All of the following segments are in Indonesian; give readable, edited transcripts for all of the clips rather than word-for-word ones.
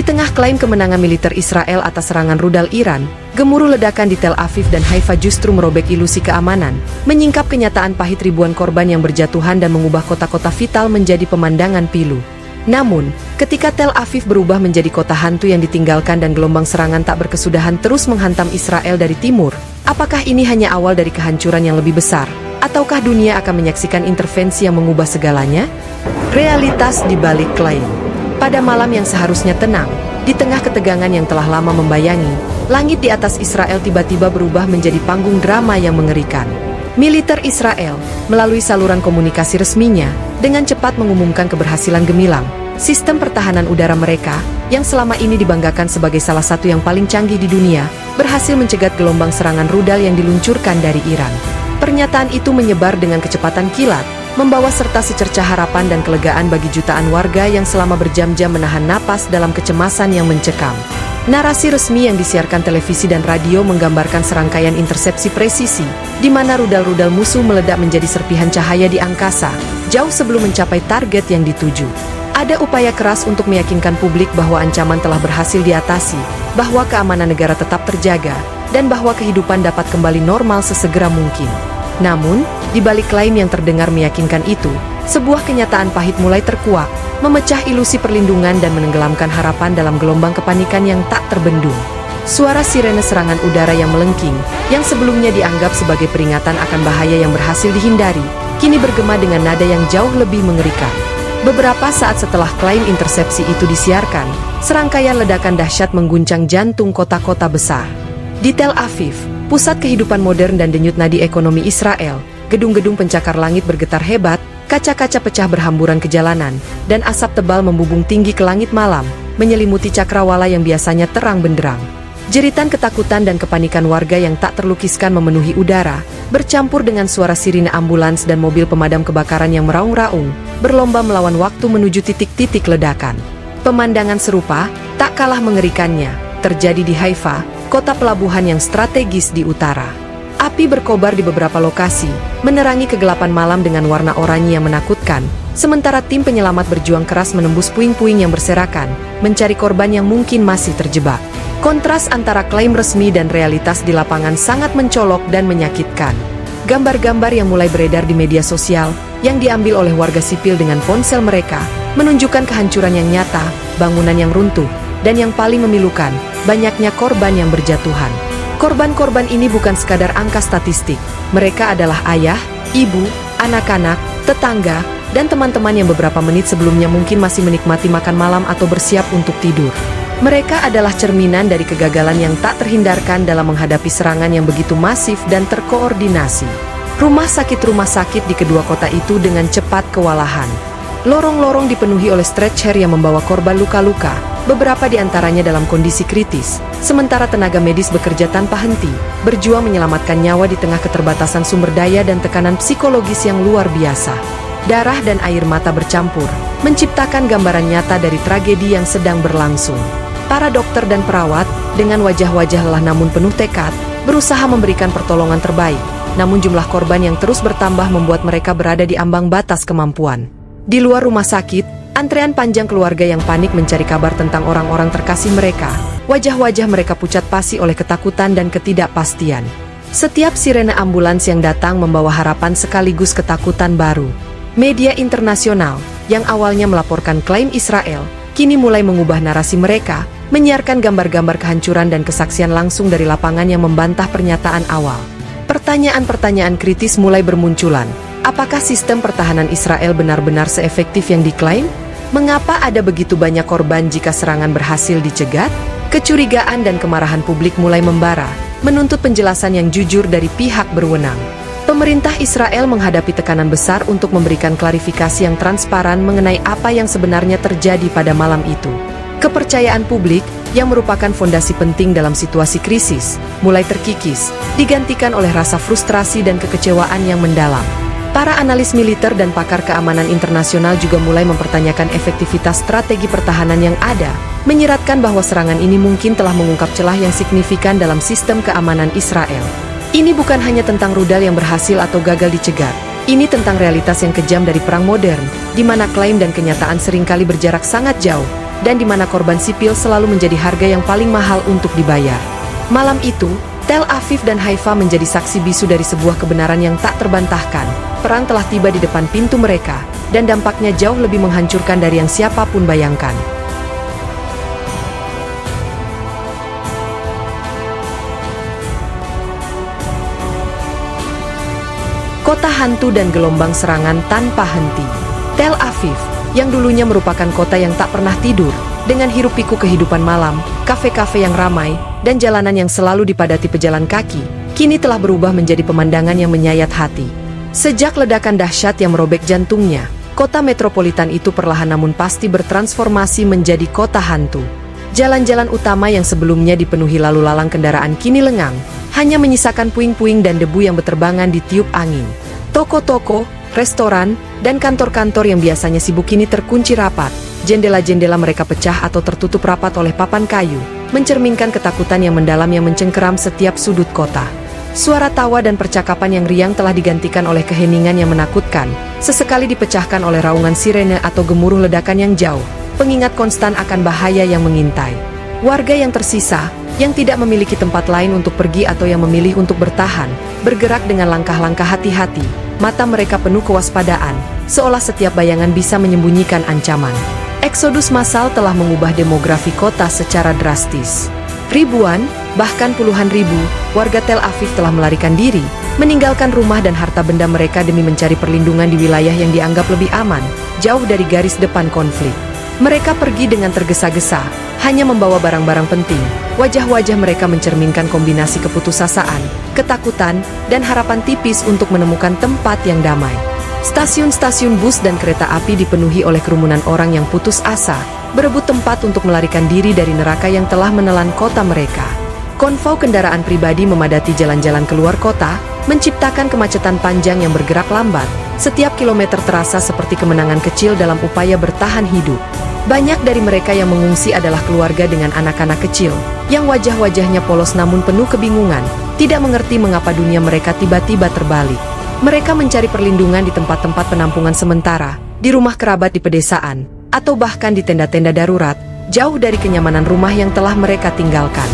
tengah klaim kemenangan militer Israel atas serangan rudal Iran, gemuruh ledakan di Tel Aviv dan Haifa justru merobek ilusi keamanan, menyingkap kenyataan pahit ribuan korban yang berjatuhan dan mengubah kota-kota vital menjadi pemandangan pilu. Namun, ketika Tel Aviv berubah menjadi kota hantu yang ditinggalkan dan gelombang serangan tak berkesudahan terus menghantam Israel dari timur, apakah ini hanya awal dari kehancuran yang lebih besar? Ataukah dunia akan menyaksikan intervensi yang mengubah segalanya? Realitas di balik klaim. Pada malam yang seharusnya tenang, di tengah ketegangan yang telah lama membayangi, langit di atas Israel tiba-tiba berubah menjadi panggung drama yang mengerikan. Militer Israel, melalui saluran komunikasi resminya, dengan cepat mengumumkan keberhasilan gemilang sistem pertahanan udara mereka, yang selama ini dibanggakan sebagai salah satu yang paling canggih di dunia, berhasil mencegat gelombang serangan rudal yang diluncurkan dari Iran. Pernyataan itu menyebar dengan kecepatan kilat, membawa serta secercah harapan dan kelegaan bagi jutaan warga yang selama berjam-jam menahan napas dalam kecemasan yang mencekam. Narasi resmi yang disiarkan televisi dan radio menggambarkan serangkaian intersepsi presisi, di mana rudal-rudal musuh meledak menjadi serpihan cahaya di angkasa, jauh sebelum mencapai target yang dituju. Ada upaya keras untuk meyakinkan publik bahwa ancaman telah berhasil diatasi, bahwa keamanan negara tetap terjaga, dan bahwa kehidupan dapat kembali normal sesegera mungkin. Namun, di balik klaim yang terdengar meyakinkan itu, sebuah kenyataan pahit mulai terkuak, memecah ilusi perlindungan dan menenggelamkan harapan dalam gelombang kepanikan yang tak terbendung. Suara sirene serangan udara yang melengking, yang sebelumnya dianggap sebagai peringatan akan bahaya yang berhasil dihindari, kini bergema dengan nada yang jauh lebih mengerikan. Beberapa saat setelah klaim intersepsi itu disiarkan, serangkaian ledakan dahsyat mengguncang jantung kota-kota besar. Di Tel Aviv, pusat kehidupan modern dan denyut nadi ekonomi Israel, gedung-gedung pencakar langit bergetar hebat, kaca-kaca pecah berhamburan ke jalanan, dan asap tebal membubung tinggi ke langit malam, menyelimuti cakrawala yang biasanya terang benderang. Jeritan ketakutan dan kepanikan warga yang tak terlukiskan memenuhi udara, bercampur dengan suara sirine ambulans dan mobil pemadam kebakaran yang meraung-raung, berlomba melawan waktu menuju titik-titik ledakan. Pemandangan serupa, tak kalah mengerikannya, terjadi di Haifa, kota pelabuhan yang strategis di utara. Api berkobar di beberapa lokasi, menerangi kegelapan malam dengan warna oranye yang menakutkan, sementara tim penyelamat berjuang keras menembus puing-puing yang berserakan, mencari korban yang mungkin masih terjebak. Kontras antara klaim resmi dan realitas di lapangan sangat mencolok dan menyakitkan. Gambar-gambar yang mulai beredar di media sosial, yang diambil oleh warga sipil dengan ponsel mereka, menunjukkan kehancuran yang nyata, bangunan yang runtuh, dan yang paling memilukan, banyaknya korban yang berjatuhan. Korban-korban ini bukan sekadar angka statistik. Mereka adalah ayah, ibu, anak-anak, tetangga, dan teman-teman yang beberapa menit sebelumnya mungkin masih menikmati makan malam atau bersiap untuk tidur. Mereka adalah cerminan dari kegagalan yang tak terhindarkan dalam menghadapi serangan yang begitu masif dan terkoordinasi. Rumah sakit di kedua kota itu dengan cepat kewalahan. Lorong-lorong dipenuhi oleh stretcher yang membawa korban luka-luka, beberapa di antaranya dalam kondisi kritis, sementara tenaga medis bekerja tanpa henti, berjuang menyelamatkan nyawa di tengah keterbatasan sumber daya dan tekanan psikologis yang luar biasa. Darah dan air mata bercampur, menciptakan gambaran nyata dari tragedi yang sedang berlangsung. Para dokter dan perawat, dengan wajah-wajah lelah namun penuh tekad, berusaha memberikan pertolongan terbaik, namun jumlah korban yang terus bertambah membuat mereka berada di ambang batas kemampuan. Di luar rumah sakit, antrean panjang keluarga yang panik mencari kabar tentang orang-orang terkasih mereka. Wajah-wajah mereka pucat pasi oleh ketakutan dan ketidakpastian. Setiap sirene ambulans yang datang membawa harapan sekaligus ketakutan baru. Media internasional, yang awalnya melaporkan klaim Israel, kini mulai mengubah narasi mereka, menyiarkan gambar-gambar kehancuran dan kesaksian langsung dari lapangan yang membantah pernyataan awal. Pertanyaan-pertanyaan kritis mulai bermunculan. Apakah sistem pertahanan Israel benar-benar seefektif yang diklaim? Mengapa ada begitu banyak korban jika serangan berhasil dicegat? Kecurigaan dan kemarahan publik mulai membara, menuntut penjelasan yang jujur dari pihak berwenang. Pemerintah Israel menghadapi tekanan besar untuk memberikan klarifikasi yang transparan mengenai apa yang sebenarnya terjadi pada malam itu. Kepercayaan publik, yang merupakan fondasi penting dalam situasi krisis, mulai terkikis, digantikan oleh rasa frustrasi dan kekecewaan yang mendalam. Para analis militer dan pakar keamanan internasional juga mulai mempertanyakan efektivitas strategi pertahanan yang ada, menyiratkan bahwa serangan ini mungkin telah mengungkap celah yang signifikan dalam sistem keamanan Israel. Ini bukan hanya tentang rudal yang berhasil atau gagal dicegat. Ini tentang realitas yang kejam dari perang modern, di mana klaim dan kenyataan seringkali berjarak sangat jauh, dan di mana korban sipil selalu menjadi harga yang paling mahal untuk dibayar. Malam itu, Tel Aviv dan Haifa menjadi saksi bisu dari sebuah kebenaran yang tak terbantahkan. Perang telah tiba di depan pintu mereka, dan dampaknya jauh lebih menghancurkan dari yang siapapun bayangkan. Kota hantu dan gelombang serangan tanpa henti. Tel Aviv, yang dulunya merupakan kota yang tak pernah tidur, dengan hiruk-pikuk kehidupan malam, kafe-kafe yang ramai, dan jalanan yang selalu dipadati pejalan kaki, kini telah berubah menjadi pemandangan yang menyayat hati. Sejak ledakan dahsyat yang merobek jantungnya, kota metropolitan itu perlahan namun pasti bertransformasi menjadi kota hantu. Jalan-jalan utama yang sebelumnya dipenuhi lalu lalang kendaraan kini lengang, hanya menyisakan puing-puing dan debu yang berterbangan di tiup angin. Toko-toko, restoran, dan kantor-kantor yang biasanya sibuk kini terkunci rapat. Jendela-jendela mereka pecah atau tertutup rapat oleh papan kayu, mencerminkan ketakutan yang mendalam yang mencengkeram setiap sudut kota. Suara tawa dan percakapan yang riang telah digantikan oleh keheningan yang menakutkan, sesekali dipecahkan oleh raungan sirene atau gemuruh ledakan yang jauh, pengingat konstan akan bahaya yang mengintai. Warga yang tersisa, yang tidak memiliki tempat lain untuk pergi atau yang memilih untuk bertahan, bergerak dengan langkah-langkah hati-hati, mata mereka penuh kewaspadaan, seolah setiap bayangan bisa menyembunyikan ancaman. Eksodus massal telah mengubah demografi kota secara drastis. Ribuan, bahkan puluhan ribu, warga Tel Aviv telah melarikan diri, meninggalkan rumah dan harta benda mereka demi mencari perlindungan di wilayah yang dianggap lebih aman, jauh dari garis depan konflik. Mereka pergi dengan tergesa-gesa, hanya membawa barang-barang penting. Wajah-wajah mereka mencerminkan kombinasi keputusasaan, ketakutan, dan harapan tipis untuk menemukan tempat yang damai. Stasiun-stasiun bus dan kereta api dipenuhi oleh kerumunan orang yang putus asa, berebut tempat untuk melarikan diri dari neraka yang telah menelan kota mereka. Konvoi kendaraan pribadi memadati jalan-jalan keluar kota, menciptakan kemacetan panjang yang bergerak lambat. Setiap kilometer terasa seperti kemenangan kecil dalam upaya bertahan hidup. Banyak dari mereka yang mengungsi adalah keluarga dengan anak-anak kecil, yang wajah-wajahnya polos namun penuh kebingungan, tidak mengerti mengapa dunia mereka tiba-tiba terbalik. Mereka mencari perlindungan di tempat-tempat penampungan sementara, di rumah kerabat di pedesaan, atau bahkan di tenda-tenda darurat, jauh dari kenyamanan rumah yang telah mereka tinggalkan.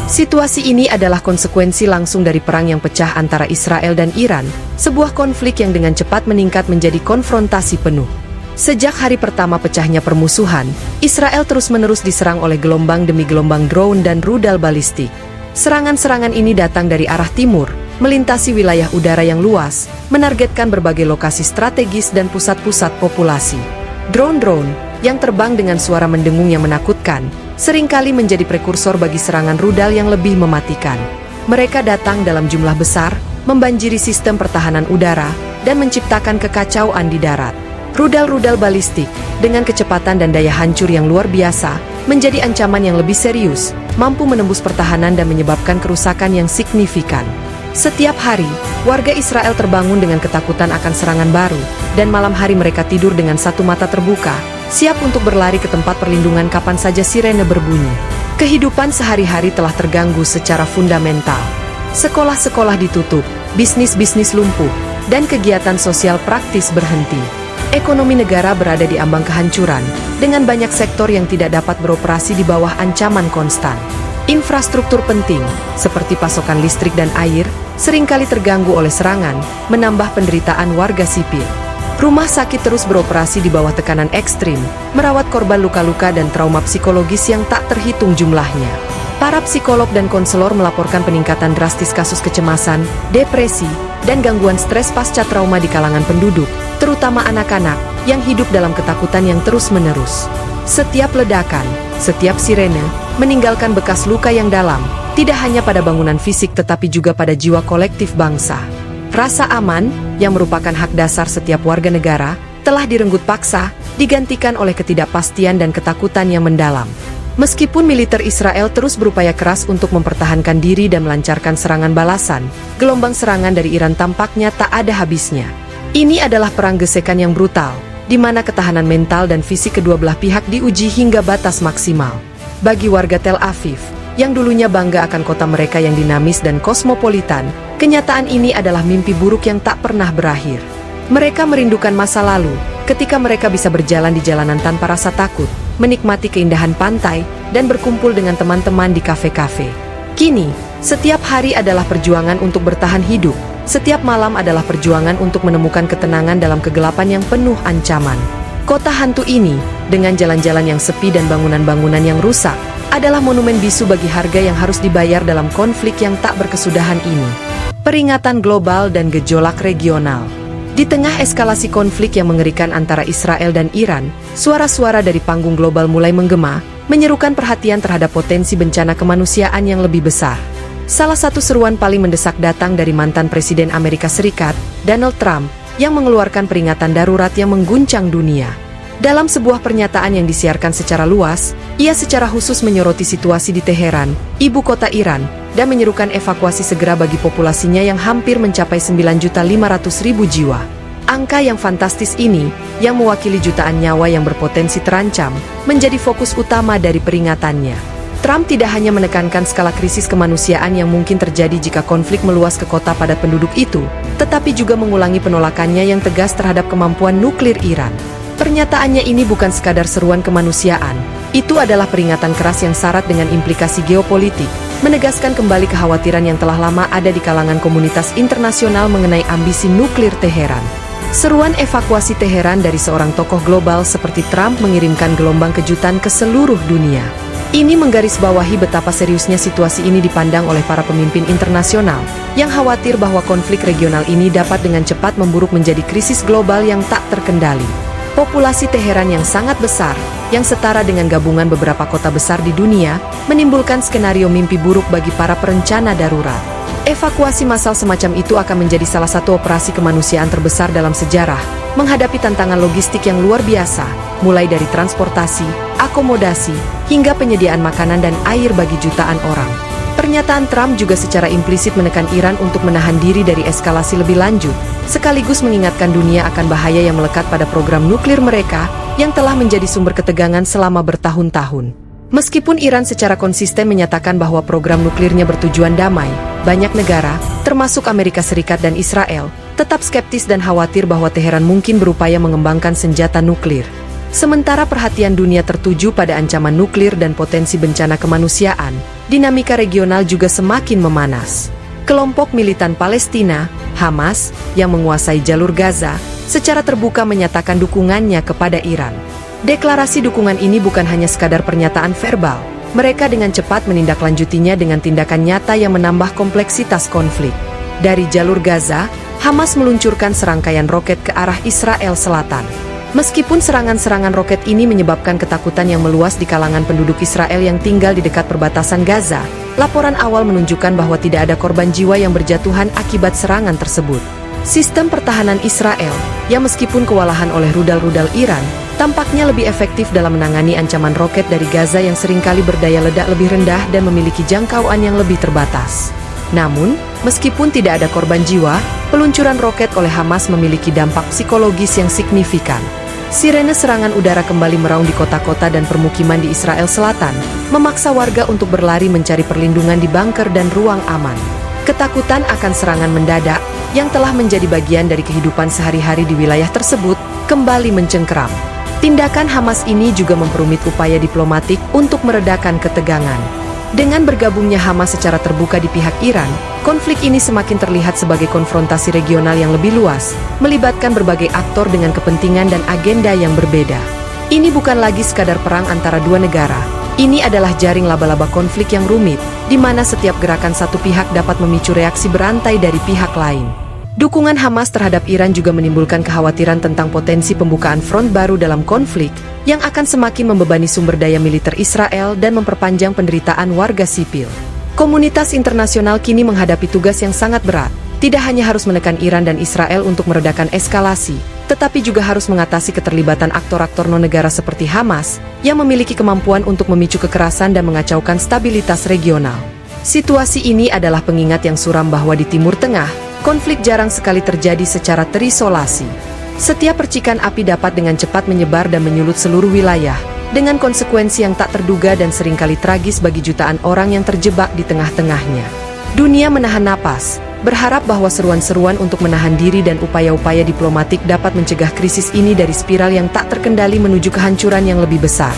Situasi ini adalah konsekuensi langsung dari perang yang pecah antara Israel dan Iran, sebuah konflik yang dengan cepat meningkat menjadi konfrontasi penuh. Sejak hari pertama pecahnya permusuhan, Israel terus-menerus diserang oleh gelombang demi gelombang drone dan rudal balistik. Serangan-serangan ini datang dari arah timur, melintasi wilayah udara yang luas, menargetkan berbagai lokasi strategis dan pusat-pusat populasi. Drone-drone, yang terbang dengan suara mendengung yang menakutkan, seringkali menjadi prekursor bagi serangan rudal yang lebih mematikan. Mereka datang dalam jumlah besar, membanjiri sistem pertahanan udara, dan menciptakan kekacauan di darat. Rudal-rudal balistik, dengan kecepatan dan daya hancur yang luar biasa, menjadi ancaman yang lebih serius, mampu menembus pertahanan dan menyebabkan kerusakan yang signifikan. Setiap hari, warga Israel terbangun dengan ketakutan akan serangan baru, dan malam hari mereka tidur dengan satu mata terbuka, siap untuk berlari ke tempat perlindungan kapan saja sirene berbunyi. Kehidupan sehari-hari telah terganggu secara fundamental. Sekolah-sekolah ditutup, bisnis-bisnis lumpuh, dan kegiatan sosial praktis berhenti. Ekonomi negara berada di ambang kehancuran, dengan banyak sektor yang tidak dapat beroperasi di bawah ancaman konstan. Infrastruktur penting, seperti pasokan listrik dan air, seringkali terganggu oleh serangan, menambah penderitaan warga sipil. Rumah sakit terus beroperasi di bawah tekanan ekstrim, merawat korban luka-luka dan trauma psikologis yang tak terhitung jumlahnya. Para psikolog dan konselor melaporkan peningkatan drastis kasus kecemasan, depresi, dan gangguan stres pasca trauma di kalangan penduduk, terutama anak-anak, yang hidup dalam ketakutan yang terus-menerus. Setiap ledakan, setiap sirene, meninggalkan bekas luka yang dalam, tidak hanya pada bangunan fisik tetapi juga pada jiwa kolektif bangsa. Rasa aman, yang merupakan hak dasar setiap warga negara, telah direnggut paksa, digantikan oleh ketidakpastian dan ketakutan yang mendalam. Meskipun militer Israel terus berupaya keras untuk mempertahankan diri dan melancarkan serangan balasan, gelombang serangan dari Iran tampaknya tak ada habisnya. Ini adalah perang gesekan yang brutal, di mana ketahanan mental dan fisik kedua belah pihak diuji hingga batas maksimal. Bagi warga Tel Aviv, yang dulunya bangga akan kota mereka yang dinamis dan kosmopolitan, kenyataan ini adalah mimpi buruk yang tak pernah berakhir. Mereka merindukan masa lalu, ketika mereka bisa berjalan di jalanan tanpa rasa takut, menikmati keindahan pantai, dan berkumpul dengan teman-teman di kafe-kafe. Kini, setiap hari adalah perjuangan untuk bertahan hidup, setiap malam adalah perjuangan untuk menemukan ketenangan dalam kegelapan yang penuh ancaman. Kota hantu ini, dengan jalan-jalan yang sepi dan bangunan-bangunan yang rusak, adalah monumen bisu bagi harga yang harus dibayar dalam konflik yang tak berkesudahan ini. Peringatan global dan gejolak regional. Di tengah eskalasi konflik yang mengerikan antara Israel dan Iran, suara-suara dari panggung global mulai menggema, menyerukan perhatian terhadap potensi bencana kemanusiaan yang lebih besar. Salah satu seruan paling mendesak datang dari mantan Presiden Amerika Serikat, Donald Trump, yang mengeluarkan peringatan darurat yang mengguncang dunia. Dalam sebuah pernyataan yang disiarkan secara luas, ia secara khusus menyoroti situasi di Teheran, ibu kota Iran, dan menyerukan evakuasi segera bagi populasinya yang hampir mencapai 9.500.000 jiwa. Angka yang fantastis ini, yang mewakili jutaan nyawa yang berpotensi terancam, menjadi fokus utama dari peringatannya. Trump tidak hanya menekankan skala krisis kemanusiaan yang mungkin terjadi jika konflik meluas ke kota padat penduduk itu, tetapi juga mengulangi penolakannya yang tegas terhadap kemampuan nuklir Iran. Pernyataannya ini bukan sekadar seruan kemanusiaan, itu adalah peringatan keras yang syarat dengan implikasi geopolitik, menegaskan kembali kekhawatiran yang telah lama ada di kalangan komunitas internasional mengenai ambisi nuklir Teheran. Seruan evakuasi Teheran dari seorang tokoh global seperti Trump mengirimkan gelombang kejutan ke seluruh dunia. Ini menggarisbawahi betapa seriusnya situasi ini dipandang oleh para pemimpin internasional, yang khawatir bahwa konflik regional ini dapat dengan cepat memburuk menjadi krisis global yang tak terkendali. Populasi Teheran yang sangat besar, yang setara dengan gabungan beberapa kota besar di dunia, menimbulkan skenario mimpi buruk bagi para perencana darurat. Evakuasi massal semacam itu akan menjadi salah satu operasi kemanusiaan terbesar dalam sejarah, menghadapi tantangan logistik yang luar biasa, mulai dari transportasi, akomodasi, hingga penyediaan makanan dan air bagi jutaan orang. Pernyataan Trump juga secara implisit menekan Iran untuk menahan diri dari eskalasi lebih lanjut, sekaligus mengingatkan dunia akan bahaya yang melekat pada program nuklir mereka, yang telah menjadi sumber ketegangan selama bertahun-tahun. Meskipun Iran secara konsisten menyatakan bahwa program nuklirnya bertujuan damai, banyak negara, termasuk Amerika Serikat dan Israel, tetap skeptis dan khawatir bahwa Teheran mungkin berupaya mengembangkan senjata nuklir. Sementara perhatian dunia tertuju pada ancaman nuklir dan potensi bencana kemanusiaan, dinamika regional juga semakin memanas. Kelompok militan Palestina, Hamas, yang menguasai jalur Gaza, secara terbuka menyatakan dukungannya kepada Iran. Deklarasi dukungan ini bukan hanya sekadar pernyataan verbal, mereka dengan cepat menindaklanjutinya dengan tindakan nyata yang menambah kompleksitas konflik. Dari jalur Gaza, Hamas meluncurkan serangkaian roket ke arah Israel Selatan. Meskipun serangan-serangan roket ini menyebabkan ketakutan yang meluas di kalangan penduduk Israel yang tinggal di dekat perbatasan Gaza, laporan awal menunjukkan bahwa tidak ada korban jiwa yang berjatuhan akibat serangan tersebut. Sistem pertahanan Israel, yang meskipun kewalahan oleh rudal-rudal Iran, tampaknya lebih efektif dalam menangani ancaman roket dari Gaza yang seringkali berdaya ledak lebih rendah dan memiliki jangkauan yang lebih terbatas. Namun, meskipun tidak ada korban jiwa, peluncuran roket oleh Hamas memiliki dampak psikologis yang signifikan. Sirene serangan udara kembali meraung di kota-kota dan permukiman di Israel Selatan, memaksa warga untuk berlari mencari perlindungan di bunker dan ruang aman. Ketakutan akan serangan mendadak, yang telah menjadi bagian dari kehidupan sehari-hari di wilayah tersebut, kembali mencengkeram. Tindakan Hamas ini juga memperumit upaya diplomatik untuk meredakan ketegangan. Dengan bergabungnya Hamas secara terbuka di pihak Iran, konflik ini semakin terlihat sebagai konfrontasi regional yang lebih luas, melibatkan berbagai aktor dengan kepentingan dan agenda yang berbeda. Ini bukan lagi sekadar perang antara dua negara, ini adalah jaring laba-laba konflik yang rumit, di mana setiap gerakan satu pihak dapat memicu reaksi berantai dari pihak lain. Dukungan Hamas terhadap Iran juga menimbulkan kekhawatiran tentang potensi pembukaan front baru dalam konflik, yang akan semakin membebani sumber daya militer Israel dan memperpanjang penderitaan warga sipil. Komunitas internasional kini menghadapi tugas yang sangat berat, tidak hanya harus menekan Iran dan Israel untuk meredakan eskalasi, tetapi juga harus mengatasi keterlibatan aktor-aktor non-negara seperti Hamas, yang memiliki kemampuan untuk memicu kekerasan dan mengacaukan stabilitas regional. Situasi ini adalah pengingat yang suram bahwa di Timur Tengah, konflik jarang sekali terjadi secara terisolasi. Setiap percikan api dapat dengan cepat menyebar dan menyulut seluruh wilayah, dengan konsekuensi yang tak terduga dan seringkali tragis bagi jutaan orang yang terjebak di tengah-tengahnya. Dunia menahan napas, berharap bahwa seruan-seruan untuk menahan diri dan upaya-upaya diplomatik dapat mencegah krisis ini dari spiral yang tak terkendali menuju kehancuran yang lebih besar.